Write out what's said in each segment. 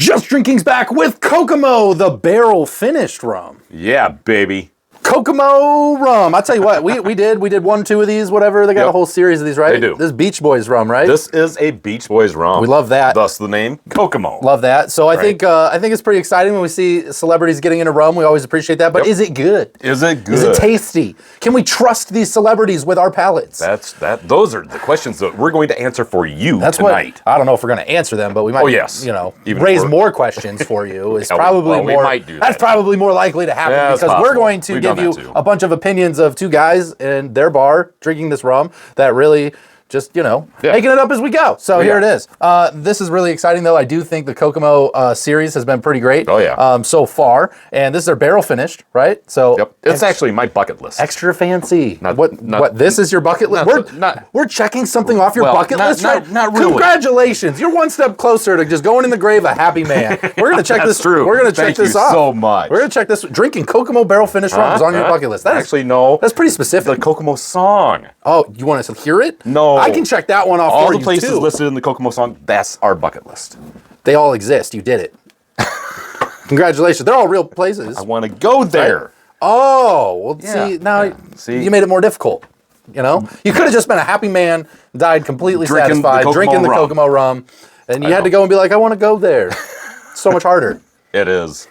Just Drinking's back with Kokomo, the barrel-finished rum. Yeah, baby. Kokomo rum. I'll tell you what, we did 1, 2 of these, whatever. They got a whole series of these, right? They do. This is Beach Boys rum, right? This is a Beach Boys rum. We love that. Thus the name Kokomo. Love that. So I think it's pretty exciting when we see celebrities getting into rum. We always appreciate that. But is it good? Is it good? Is it tasty? Can we trust these celebrities with our palates? Those are the questions that we're going to answer for you tonight. I don't know if we're going to answer them, but we might. Raise more questions for you. It's probably more. We might do that. That's probably more likely to happen because we're going to give you a bunch of opinions of two guys in their bar drinking this rum that really just, making it up as we go. So here it is. This is really exciting, though. I do think the Kokomo series has been pretty great so far. And this is their barrel finished, right? So it's actually my bucket list. Extra fancy. This is your bucket list? We're checking something off your bucket list? Not really. Congratulations. You're one step closer to just going in the grave a happy man. We're going to check this. True. We're going to check this off. Thank you so much. We're going to check this. Drinking Kokomo barrel finished rum is on your bucket list. No. That's pretty specific. The Kokomo song. Oh, you want us to hear it? No. I can check that one off for you, All the places listed in the Kokomo song, that's our bucket list. They all exist. You did it. Congratulations. They're all real places. I want to go there. Right? Oh, well, see, now you made it more difficult. You could have just been a happy man, died completely satisfied, drinking the Kokomo rum, and you had to go and be like, I want to go there. So much harder. It is.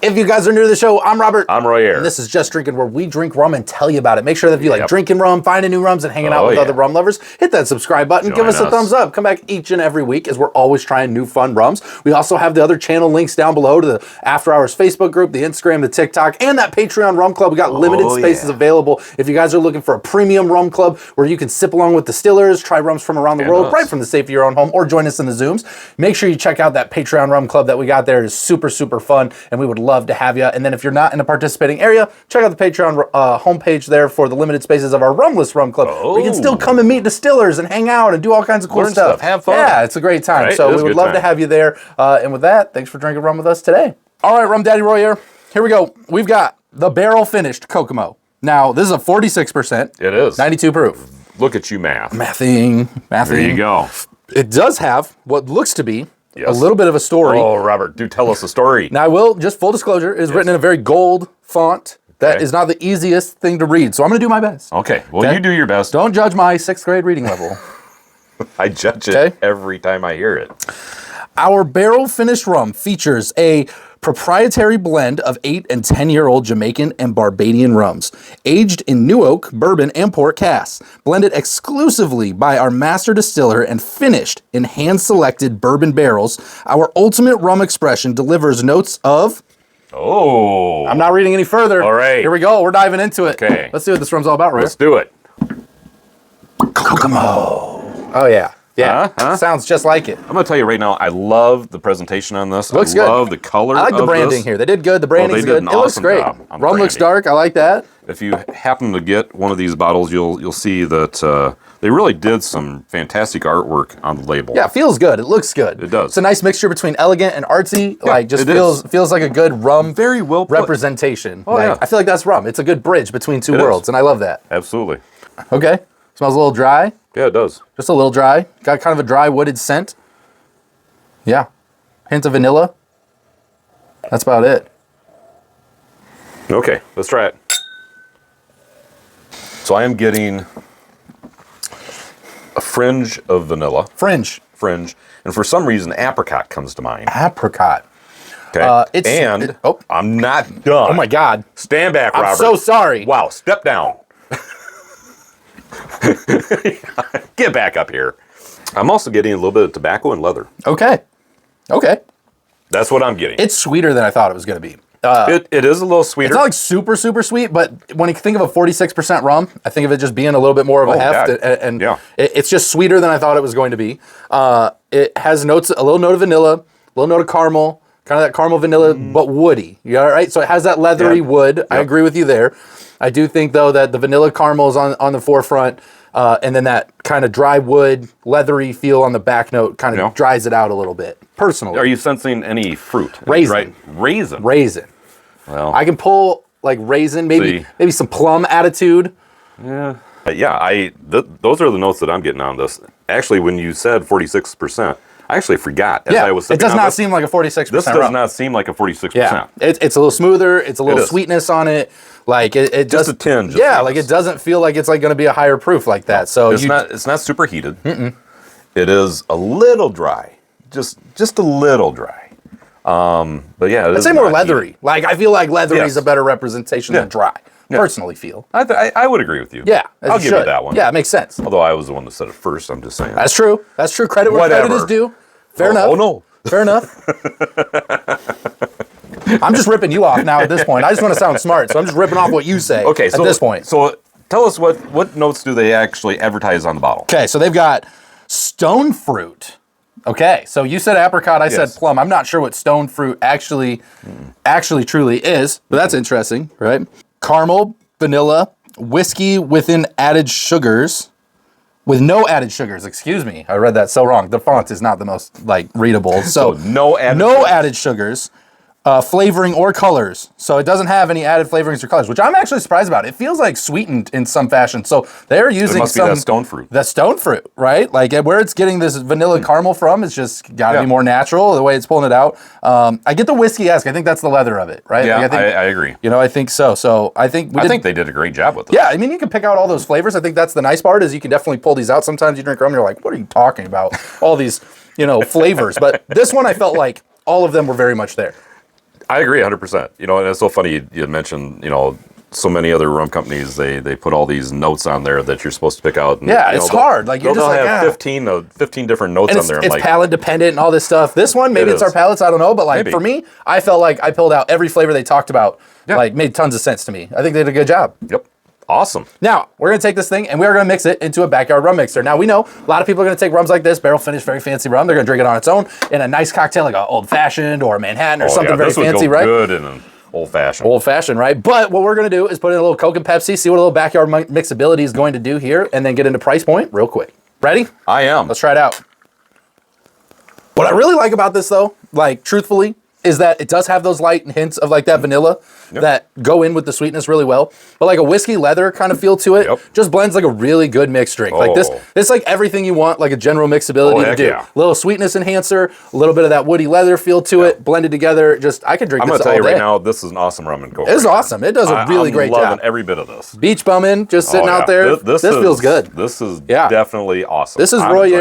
If you guys are new to the show, I'm Robert. I'm Royer. And this is Just Drinking, where we drink rum and tell you about it. Make sure that if you like drinking rum, finding new rums, and hanging out with other rum lovers, hit that subscribe button. Give us a thumbs up. Come back each and every week as we're always trying new fun rums. We also have the other channel links down below to the After Hours Facebook group, the Instagram, the TikTok, and that Patreon rum club. We got limited spaces available. If you guys are looking for a premium rum club where you can sip along with distillers, try rums from around the world, right from the safety of your own home, or join us in the Zooms, make sure you check out that Patreon rum club that we got there. It is super, super fun, and we would love to have you. And then if you're not in a participating area, check out the Patreon homepage there for the limited spaces of our Rumless Rum Club. Where you can still come and meet distillers and hang out and do all kinds of cool stuff. Have fun. Yeah, it's a great time. Right? So we would love to have you there. And with that, thanks for drinking rum with us today. All right, Rum Daddy Royer, here we go. We've got the barrel finished Kokomo. Now, this is a 46%. It is. 92 proof. Look at you, math. Mathing. There you go. It does have what looks to be a little bit of a story. Oh, Robert, do tell us a story. Now, I will, just full disclosure, it is written in a very gold font. That is not the easiest thing to read, so I'm going to do my best. Okay, well, you do your best. Don't judge my 6th grade reading level. I judge it every time I hear it. Our barrel finished rum features a proprietary blend of 8 and 10-year-old Jamaican and Barbadian rums, aged in new oak, bourbon, and port casks, blended exclusively by our master distiller and finished in hand-selected bourbon barrels. Our ultimate rum expression delivers notes of... Oh. I'm not reading any further. All right. Here we go. We're diving into it. Okay. Let's see what this rum's all about, Ray. Let's do it. Kokomo. Oh, yeah. Yeah, sounds just like it. I'm going to tell you right now, I love the presentation on this. Looks good. I love the color of I like the branding this. here. They did good. The branding's good. It looks great. Rum looks dark. I like that. If you happen to get one of these bottles, you'll see that they really did some fantastic artwork on the label. Yeah, it feels good. It looks good. It does. It's a nice mixture between elegant and artsy. Yeah, like, just feels like a good rum very well representation. Oh, yeah. I feel like that's rum. It's a good bridge between two worlds, and I love that. Absolutely. Okay. Smells a little dry. Yeah, it does. Just a little dry. Got kind of a dry wooded scent. Yeah. Hint of vanilla. That's about it. Okay, let's try it. So I am getting a fringe of vanilla. Fringe. And for some reason, apricot comes to mind. Apricot. Okay. I'm not done. Oh my God. Stand back, Robert. I'm so sorry. Wow, step down. Get back up here. I'm also getting a little bit of tobacco and leather. Okay. That's what I'm getting. It's sweeter than I thought it was going to be. It is a little sweeter. It's not like super, super sweet, but when you think of a 46% rum, I think of it just being a little bit more of a heft. And it's just sweeter than I thought it was going to be. It has notes, a little note of vanilla, a little note of caramel, kind of that caramel vanilla, but woody. You all right? So it has that leathery wood. Yep. I agree with you there. I do think, though, that the vanilla caramel is on the forefront, and then that kind of dry wood, leathery feel on the back note kind of dries it out a little bit, personally. Are you sensing any fruit? Raisin. Raisin. Well, I can pull, like, raisin, maybe some plum attitude. Yeah. Those are the notes that I'm getting on this. Actually, when you said 46%, I actually forgot. As Yeah, I was it does sipping on not this, seem like a 46% This does rum. not seem like a 46%. Yeah, it's a little smoother. It's a little is. sweetness on it. Like it Just does, a tinge of Yeah, sweetness. like it doesn't feel like it's like going to be a higher proof like that. So It's not super heated. It is a little dry, just a little dry. But yeah, I'd say more leathery. Like I feel like leathery is a better representation than dry. Personally, feel. I would agree with you. Yeah, I'll give you that one. Yeah, it makes sense. Although I was the one that said it first, I'm just saying. That's true. That's true. Credit where credit is due. Fair enough. Oh no. Fair enough. I'm just ripping you off now at this point. I just want to sound smart, so I'm just ripping off what you say at this point. So tell us what notes do they actually advertise on the bottle? Okay, so they've got stone fruit. Okay, so you said apricot, I said plum. I'm not sure what stone fruit actually truly is, but that's interesting, right? Caramel, vanilla, whiskey within added sugars. With no added sugars, excuse me. I read that so wrong. The font is not the most readable. So no added sugars. Flavoring or colors. So it doesn't have any added flavorings or colors, which I'm actually surprised about. It feels like sweetened in some fashion. So they're using be that stone fruit. The stone fruit, right? Like where it's getting this vanilla caramel from, it's just got to be more natural, the way it's pulling it out. I get the whiskey-esque. I think that's the leather of it, right? Yeah, like I agree. I think so. So I think they did a great job with it. Yeah, I mean, you can pick out all those flavors. I think that's the nice part is you can definitely pull these out. Sometimes you drink rum and you're like, what are you talking about? All these, flavors. But this one, I felt like all of them were very much there. I agree 100%. And it's so funny you mentioned, so many other rum companies, they put all these notes on there that you're supposed to pick out. And, it's hard. Like you're just like, have 15 different notes on there. It's palate dependent and all this stuff. This one, maybe it's our palates, I don't know. But for me, I felt like I pulled out every flavor they talked about. Yeah. Like made tons of sense to me. I think they did a good job. Yep. Awesome. Now, we're going to take this thing and we are going to mix it into a backyard rum mixer. Now, we know a lot of people are going to take rums like this, barrel finished, very fancy rum. They're going to drink it on its own in a nice cocktail like an old fashioned or a Manhattan or something very fancy, right? Good in an old fashioned. Old fashioned, right? But what we're going to do is put in a little Coke and Pepsi, see what a little backyard mixability is going to do here, and then get into price point real quick. Ready? I am. Let's try it out. What I really like about this, though, truthfully, is that it does have those light hints of that vanilla that go in with the sweetness really well. But a whiskey leather kind of feel to it just blends like a really good mixed drink. Like this, it's like everything you want, like a general mixability to do. Yeah. A little sweetness enhancer, a little bit of that woody leather feel to it, blended together. Just, I could drink this all day. I'm going to tell you right now, this is an awesome rum and coke. It's awesome. It does a really great job. I'm loving every bit of this. Beach bumming, just sitting out there. This feels good. This is definitely awesome. This is Roy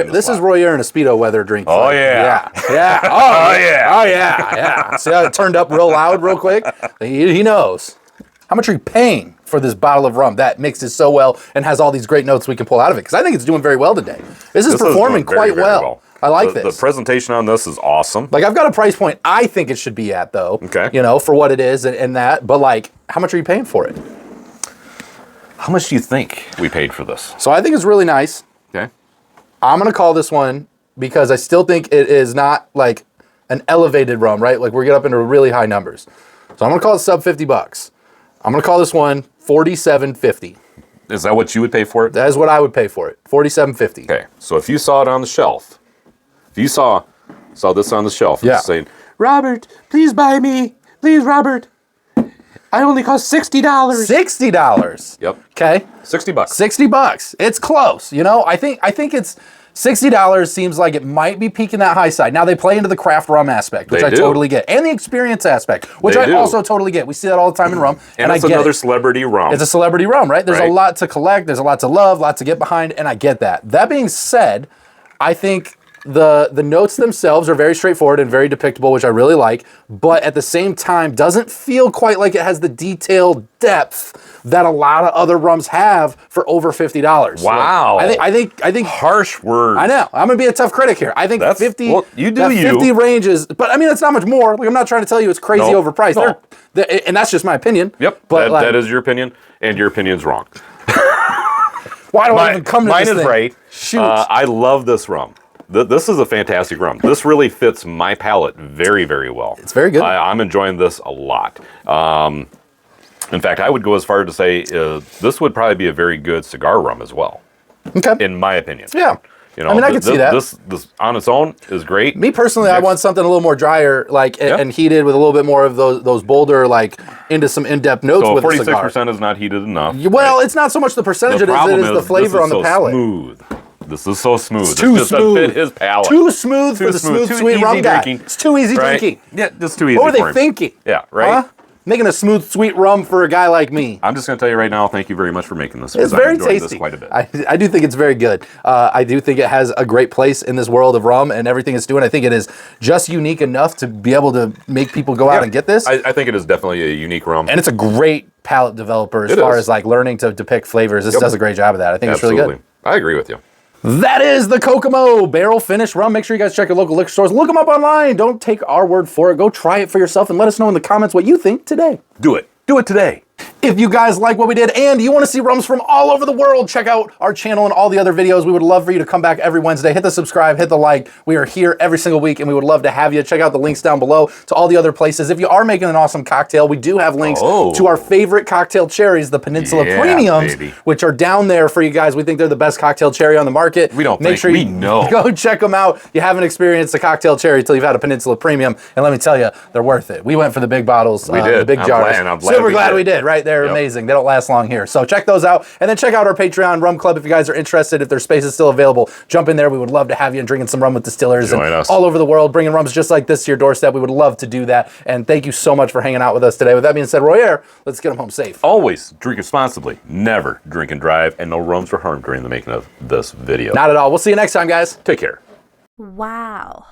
Air in a Speedo weather drink. Oh, yeah. Yeah. Oh, yeah. Oh, yeah. See how it turned up real loud real quick? He knows. How much are you paying for this bottle of rum that mixes so well and has all these great notes we can pull out of it? Because I think it's doing very well today. This is performing quite well. I like this. The presentation on this is awesome. I've got a price point I think it should be at, though. Okay. For what it is and that. But, how much are you paying for it? How much do you think we paid for this? So I think it's really nice. Okay. I'm going to call this one because I still think it is not, an elevated rum, right? We're getting up into really high numbers. So I'm going to call it sub $50. I'm going to call this one $47.50. Is that what you would pay for it? That is what I would pay for it. $47.50. Okay. So if you saw it on the shelf, if you saw this on the shelf, and saying, "Robert, please buy me. Please, Robert. I only cost $60." $60. Yep. Okay. $60. $60. It's close. I think it's $60 seems like it might be peaking that high side. Now they play into the craft rum aspect, which I totally get, and the experience aspect, which I also totally get. We see that all the time in rum, and it's another celebrity rum. It's a celebrity rum, right? There's a lot to collect. There's a lot to love, a lot to get behind, and I get that. That being said, I think the notes themselves are very straightforward and very depictable, which I really like, but at the same time doesn't feel quite like it has the detailed depth that a lot of other rums have for over $50. Wow. I think harsh words. I know. I'm going to be a tough critic here. I think 50 well, you do 50 ranges, but I mean it's not much more. I'm not trying to tell you it's crazy overpriced. No. And that's just my opinion. Yep. But that is your opinion, and your opinion's wrong. Why do I even come to this thing? Mine is right. Shoot. I love this rum. This is a fantastic rum. This really fits my palate very, very well. It's very good. I'm enjoying this a lot. In fact, I would go as far to say this would probably be a very good cigar rum as well. Okay. In my opinion. Yeah. I can see that. This on its own is great. Me personally, I want something a little more drier, and heated with a little bit more of those bolder, into some in-depth notes with a cigar. 46% is not heated enough. Well, it's not so much the percentage it is the flavor on the palate. Smooth. This is so smooth. It's too just smooth. Fit his palate. Too smooth for the smooth, sweet rum guy. It's too easy drinking. Yeah, just too easy. What were they thinking? Yeah, right. Huh? Making a smooth, sweet rum for a guy like me. I'm just going to tell you right now, thank you very much for making this. It's very tasty. This quite a bit. I do think it's very good. I do think it has a great place in this world of rum and everything it's doing. I think it is just unique enough to be able to make people go out and get this. I think it is definitely a unique rum. And it's a great palate developer as far as like learning to depict flavors. This does a great job of that. I think it's really good. I agree with you. That is the Kokomo barrel finished rum. Make sure you guys check your local liquor stores. Look them up online. Don't take our word for it. Go try it for yourself and let us know in the comments what you think today. Do it. Do it today. If you guys like what we did and you want to see rums from all over the world, check out our channel and all the other videos. We would love for you to come back every Wednesday. Hit the subscribe, hit the like. We are here every single week and we would love to have you. Check out the links down below to all the other places. If you are making an awesome cocktail, we do have links to our favorite cocktail cherries, the Peninsula Premiums, which are down there for you guys. We think they're the best cocktail cherry on the market. We don't Make sure we you know. Go check them out. You haven't experienced a cocktail cherry until you've had a Peninsula Premium. And let me tell you, they're worth it. We went for the big bottles, we did. the big jars. I'm Super glad we did, right? They're amazing. They don't last long here. So check those out. And then check out our Patreon Rum Club if you guys are interested. If their space is still available, jump in there. We would love to have you and drinking some rum with distillers and all over the world, bringing rums just like this to your doorstep. We would love to do that. And thank you so much for hanging out with us today. With that being said, Royer, let's get them home safe. Always drink responsibly. Never drink and drive. And no rums were harmed during the making of this video. Not at all. We'll see you next time, guys. Take care. Wow.